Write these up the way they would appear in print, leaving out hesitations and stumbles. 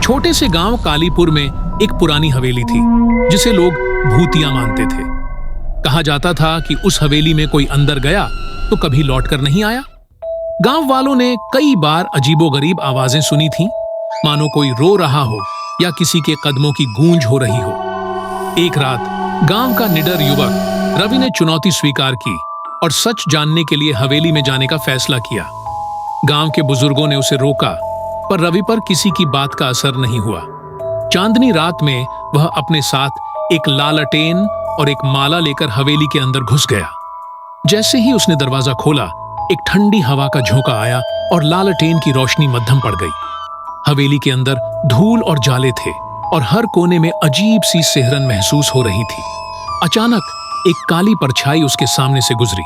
छोटे से गांव कालीपुर में एक पुरानी हवेली थी जिसे लोग भूतिया मानते थे। कहा जाता था कि उस हवेली में कोई अंदर गया तो कभी लौटकर नहीं आया। गांव वालों ने कई बार अजीबोगरीब आवाजें सुनी थीं, मानो कोई रो रहा हो या किसी के कदमों की गूंज हो रही हो। एक रात गांव का निडर युवक रवि ने चुनौती स्वीकार की और सच जानने के लिए हवेली में जाने का फैसला किया। गांव के बुजुर्गों ने उसे रोका, पर रवि पर किसी की बात का असर नहीं हुआ। चांदनी रात में वह अपने साथ एक लालटेन और एक माला लेकर हवेली के अंदर घुस गया। जैसे ही उसने दरवाजा खोला, एक ठंडी हवा का झोंका आया और लालटेन की रोशनी मद्धम पड़ गई। हवेली के अंदर धूल और जाले थे और हर कोने में अजीब सी सिहरन महसूस हो रही थी। अचानक एक काली परछाई उसके सामने से गुजरी।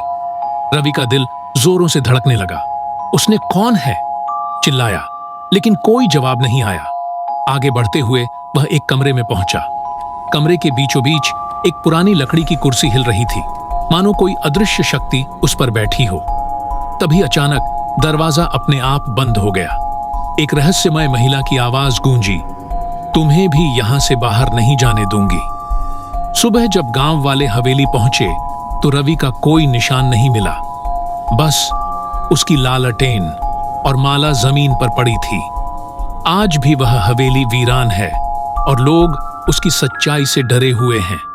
रवि का दिल जोरों से धड़कने लगा। उसने "कौन है?" चिल्लाया, लेकिन कोई जवाब नहीं आया। आगे बढ़ते हुए वह एक कमरे में पहुंचा। कमरे के बीचों बीच एक पुरानी लकड़ी की कुर्सी हिल रही थी, मानो कोई अदृश्य शक्ति उस पर बैठी हो। तभी अचानक दरवाजा अपने आप बंद हो गया। एक रहस्यमय महिला की आवाज गूंजी, "तुम्हें भी यहां से बाहर नहीं जाने दूंगी।" सुबह जब गांव वाले हवेली पहुंचे तो रवि का कोई निशान नहीं मिला। बस उसकी लालटेन और माला जमीन पर पड़ी थी। आज भी वह हवेली वीरान है और लोग उसकी सच्चाई से डरे हुए हैं।